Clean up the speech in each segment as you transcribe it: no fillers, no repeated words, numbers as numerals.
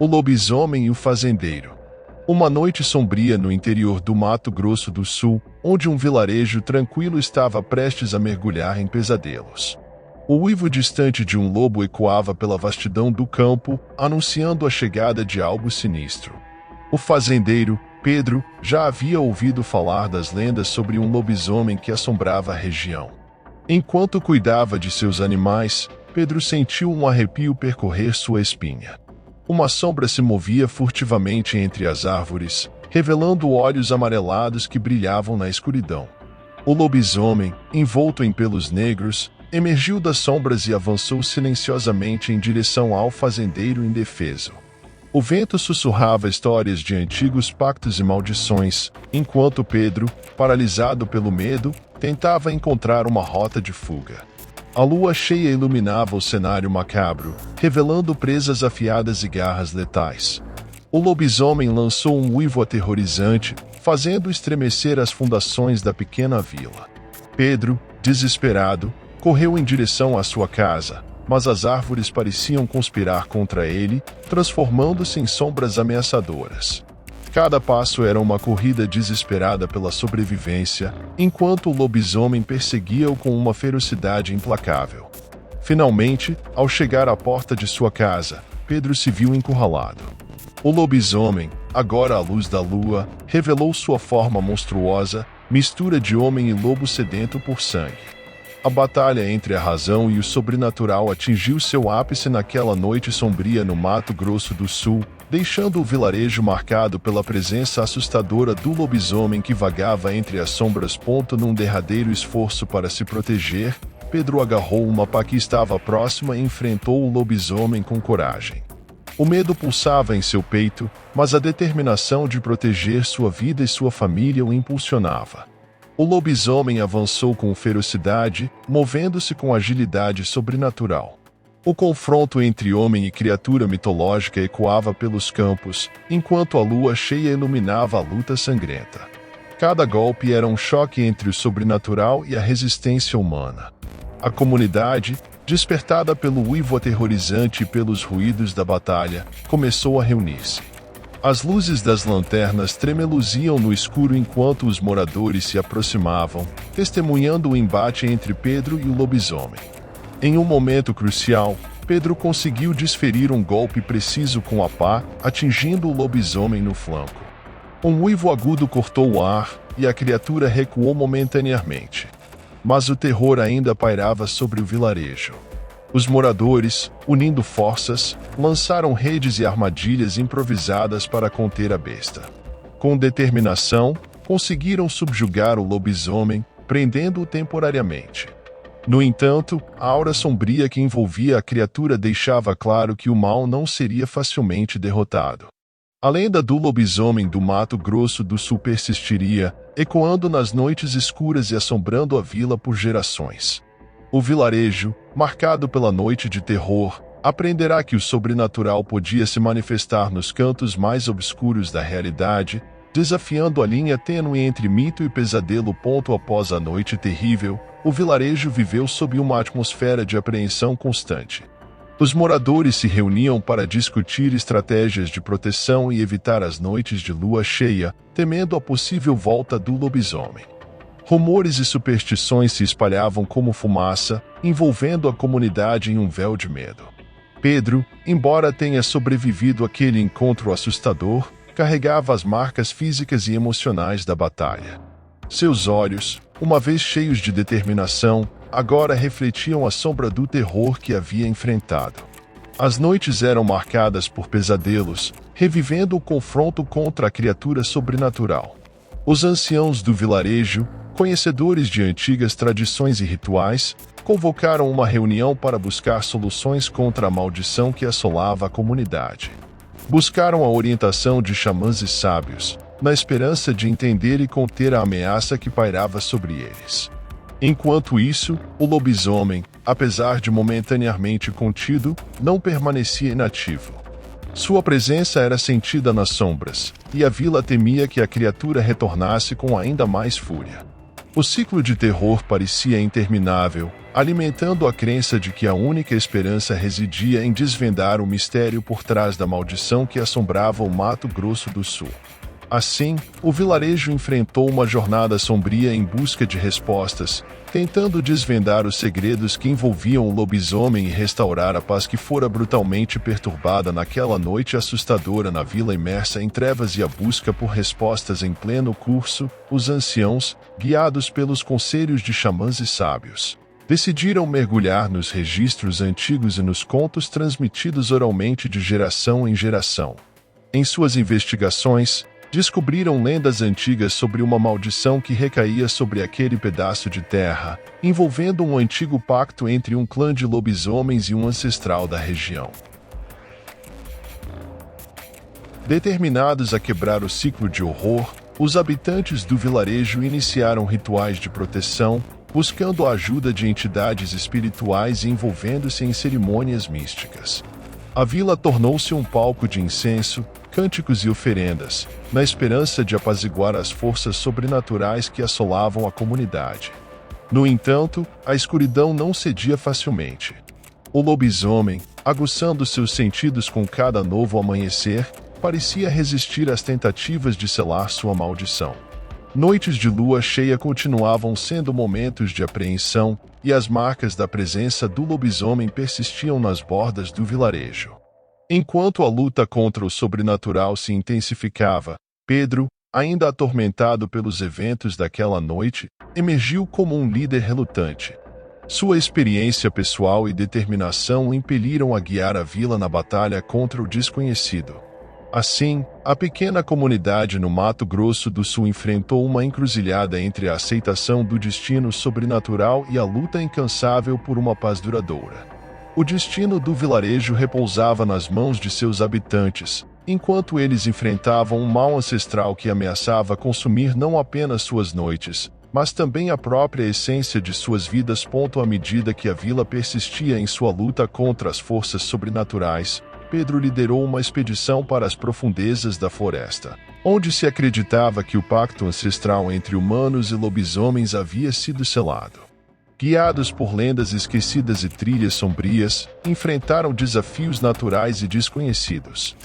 O lobisomem e o fazendeiro. Uma noite sombria no interior do Mato Grosso do Sul, onde um vilarejo tranquilo estava prestes a mergulhar em pesadelos. O uivo distante de um lobo ecoava pela vastidão do campo, anunciando a chegada de algo sinistro. O fazendeiro, Pedro, já havia ouvido falar das lendas sobre um lobisomem que assombrava a região. Enquanto cuidava de seus animais, Pedro sentiu um arrepio percorrer sua espinha. Uma sombra se movia furtivamente entre as árvores, revelando olhos amarelados que brilhavam na escuridão. O lobisomem, envolto em pelos negros, emergiu das sombras e avançou silenciosamente em direção ao fazendeiro indefeso. O vento sussurrava histórias de antigos pactos e maldições, enquanto Pedro, paralisado pelo medo, tentava encontrar uma rota de fuga. A lua cheia iluminava o cenário macabro, revelando presas afiadas e garras letais. O lobisomem lançou um uivo aterrorizante, fazendo estremecer as fundações da pequena vila. Pedro, desesperado, correu em direção à sua casa, mas as árvores pareciam conspirar contra ele, transformando-se em sombras ameaçadoras. Cada passo era uma corrida desesperada pela sobrevivência, enquanto o lobisomem perseguia-o com uma ferocidade implacável. Finalmente, ao chegar à porta de sua casa, Pedro se viu encurralado. O lobisomem, agora à luz da lua, revelou sua forma monstruosa, mistura de homem e lobo sedento por sangue. A batalha entre a razão e o sobrenatural atingiu seu ápice naquela noite sombria no Mato Grosso do Sul, deixando o vilarejo marcado pela presença assustadora do lobisomem que vagava entre as sombras. Num derradeiro esforço para se proteger, Pedro agarrou uma pá que estava próxima e enfrentou o lobisomem com coragem. O medo pulsava em seu peito, mas a determinação de proteger sua vida e sua família o impulsionava. O lobisomem avançou com ferocidade, movendo-se com agilidade sobrenatural. O confronto entre homem e criatura mitológica ecoava pelos campos, enquanto a lua cheia iluminava a luta sangrenta. Cada golpe era um choque entre o sobrenatural e a resistência humana. A comunidade, despertada pelo uivo aterrorizante e pelos ruídos da batalha, começou a reunir-se. As luzes das lanternas tremeluziam no escuro enquanto os moradores se aproximavam, testemunhando o embate entre Pedro e o lobisomem. Em um momento crucial, Pedro conseguiu desferir um golpe preciso com a pá, atingindo o lobisomem no flanco. Um uivo agudo cortou o ar, e a criatura recuou momentaneamente. Mas o terror ainda pairava sobre o vilarejo. Os moradores, unindo forças, lançaram redes e armadilhas improvisadas para conter a besta. Com determinação, conseguiram subjugar o lobisomem, prendendo-o temporariamente. No entanto, a aura sombria que envolvia a criatura deixava claro que o mal não seria facilmente derrotado. A lenda do lobisomem do Mato Grosso do Sul persistiria, ecoando nas noites escuras e assombrando a vila por gerações. O vilarejo, marcado pela noite de terror, aprenderá que o sobrenatural podia se manifestar nos cantos mais obscuros da realidade, desafiando a linha tênue entre mito e pesadelo. Após a noite terrível, o vilarejo viveu sob uma atmosfera de apreensão constante. Os moradores se reuniam para discutir estratégias de proteção e evitar as noites de lua cheia, temendo a possível volta do lobisomem. Rumores e superstições se espalhavam como fumaça, envolvendo a comunidade em um véu de medo. Pedro, embora tenha sobrevivido àquele encontro assustador, carregava as marcas físicas e emocionais da batalha. Seus olhos, uma vez cheios de determinação, agora refletiam a sombra do terror que havia enfrentado. As noites eram marcadas por pesadelos, revivendo o confronto contra a criatura sobrenatural. Os anciãos do vilarejo, conhecedores de antigas tradições e rituais, convocaram uma reunião para buscar soluções contra a maldição que assolava a comunidade. Buscaram a orientação de xamãs e sábios, na esperança de entender e conter a ameaça que pairava sobre eles. Enquanto isso, o lobisomem, apesar de momentaneamente contido, não permanecia inativo. Sua presença era sentida nas sombras, e a vila temia que a criatura retornasse com ainda mais fúria. O ciclo de terror parecia interminável, alimentando a crença de que a única esperança residia em desvendar o mistério por trás da maldição que assombrava o Mato Grosso do Sul. Assim, o vilarejo enfrentou uma jornada sombria em busca de respostas, tentando desvendar os segredos que envolviam o lobisomem e restaurar a paz que fora brutalmente perturbada naquela noite assustadora na vila imersa em trevas e a busca por respostas em pleno curso. Os anciãos, guiados pelos conselhos de xamãs e sábios, decidiram mergulhar nos registros antigos e nos contos transmitidos oralmente de geração em geração. Em suas investigações, descobriram lendas antigas sobre uma maldição que recaía sobre aquele pedaço de terra, envolvendo um antigo pacto entre um clã de lobisomens e um ancestral da região. Determinados a quebrar o ciclo de horror, os habitantes do vilarejo iniciaram rituais de proteção, buscando a ajuda de entidades espirituais e envolvendo-se em cerimônias místicas. A vila tornou-se um palco de incenso, cânticos e oferendas, na esperança de apaziguar as forças sobrenaturais que assolavam a comunidade. No entanto, a escuridão não cedia facilmente. O lobisomem, aguçando seus sentidos com cada novo amanhecer, parecia resistir às tentativas de selar sua maldição. Noites de lua cheia continuavam sendo momentos de apreensão, e as marcas da presença do lobisomem persistiam nas bordas do vilarejo. Enquanto a luta contra o sobrenatural se intensificava, Pedro, ainda atormentado pelos eventos daquela noite, emergiu como um líder relutante. Sua experiência pessoal e determinação o impeliram a guiar a vila na batalha contra o desconhecido. Assim, a pequena comunidade no Mato Grosso do Sul enfrentou uma encruzilhada entre a aceitação do destino sobrenatural e a luta incansável por uma paz duradoura. O destino do vilarejo repousava nas mãos de seus habitantes, enquanto eles enfrentavam um mal ancestral que ameaçava consumir não apenas suas noites, mas também a própria essência de suas vidas. À medida que a vila persistia em sua luta contra as forças sobrenaturais, Pedro liderou uma expedição para as profundezas da floresta, onde se acreditava que o pacto ancestral entre humanos e lobisomens havia sido selado. Guiados por lendas esquecidas e trilhas sombrias, enfrentaram desafios naturais e desconhecidos.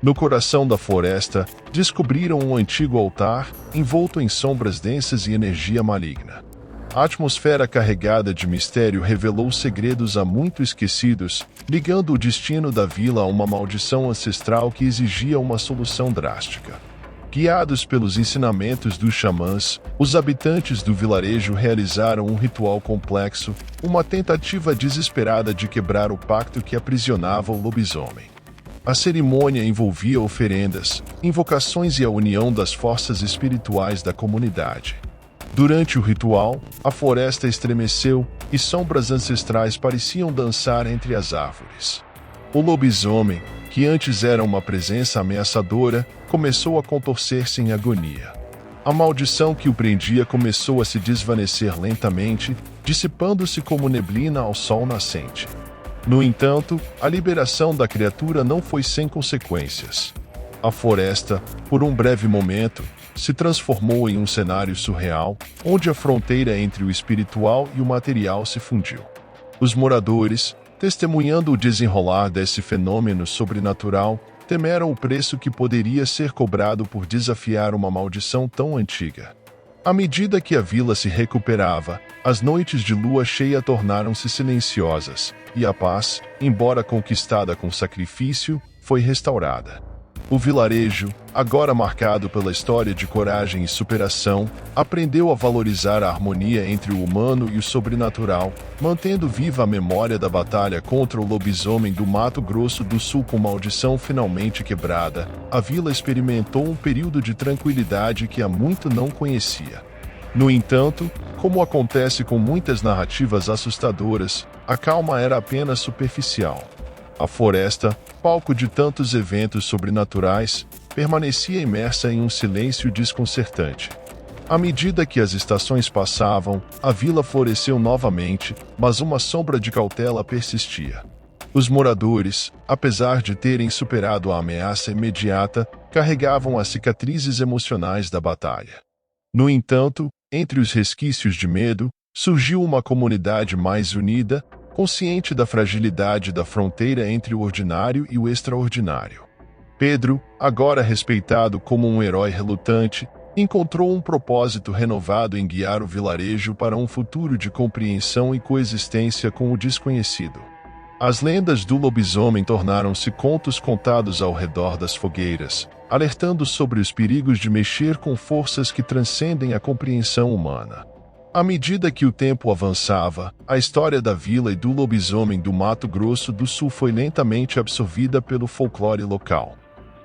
No coração da floresta, descobriram um antigo altar, envolto em sombras densas e energia maligna. A atmosfera carregada de mistério revelou segredos há muito esquecidos, ligando o destino da vila a uma maldição ancestral que exigia uma solução drástica. Guiados pelos ensinamentos dos xamãs, os habitantes do vilarejo realizaram um ritual complexo, uma tentativa desesperada de quebrar o pacto que aprisionava o lobisomem. A cerimônia envolvia oferendas, invocações e a união das forças espirituais da comunidade. Durante o ritual, a floresta estremeceu e sombras ancestrais pareciam dançar entre as árvores. O lobisomem, que antes era uma presença ameaçadora, começou a contorcer-se em agonia. A maldição que o prendia começou a se desvanecer lentamente, dissipando-se como neblina ao sol nascente. No entanto, a liberação da criatura não foi sem consequências. A floresta, por um breve momento, se transformou em um cenário surreal, onde a fronteira entre o espiritual e o material se fundiu. Os moradores, testemunhando o desenrolar desse fenômeno sobrenatural, temeram o preço que poderia ser cobrado por desafiar uma maldição tão antiga. À medida que a vila se recuperava, as noites de lua cheia tornaram-se silenciosas, e a paz, embora conquistada com sacrifício, foi restaurada. O vilarejo, agora marcado pela história de coragem e superação, aprendeu a valorizar a harmonia entre o humano e o sobrenatural, mantendo viva a memória da batalha contra o lobisomem do Mato Grosso do Sul. Com maldição finalmente quebrada, a vila experimentou um período de tranquilidade que há muito não conhecia. No entanto, como acontece com muitas narrativas assustadoras, a calma era apenas superficial. A floresta, palco de tantos eventos sobrenaturais, permanecia imersa em um silêncio desconcertante. À medida que as estações passavam, a vila floresceu novamente, mas uma sombra de cautela persistia. Os moradores, apesar de terem superado a ameaça imediata, carregavam as cicatrizes emocionais da batalha. No entanto, Entre os resquícios de medo, surgiu uma comunidade mais unida, consciente da fragilidade da fronteira entre o ordinário e o extraordinário. Pedro, agora respeitado como um herói relutante, encontrou um propósito renovado em guiar o vilarejo para um futuro de compreensão e coexistência com o desconhecido. As lendas do lobisomem tornaram-se contos contados ao redor das fogueiras, alertando sobre os perigos de mexer com forças que transcendem a compreensão humana. À medida que o tempo avançava, a história da vila e do lobisomem do Mato Grosso do Sul foi lentamente absorvida pelo folclore local.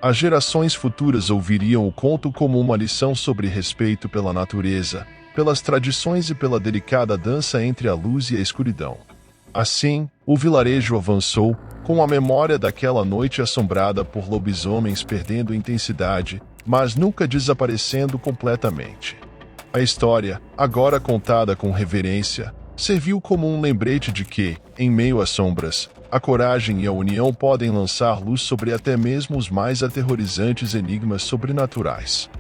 As gerações futuras ouviriam o conto como uma lição sobre respeito pela natureza, pelas tradições e pela delicada dança entre a luz e a escuridão. Assim, o vilarejo avançou, com a memória daquela noite assombrada por lobisomens perdendo intensidade, mas nunca desaparecendo completamente. A história, agora contada com reverência, serviu como um lembrete de que, em meio às sombras, a coragem e a união podem lançar luz sobre até mesmo os mais aterrorizantes enigmas sobrenaturais.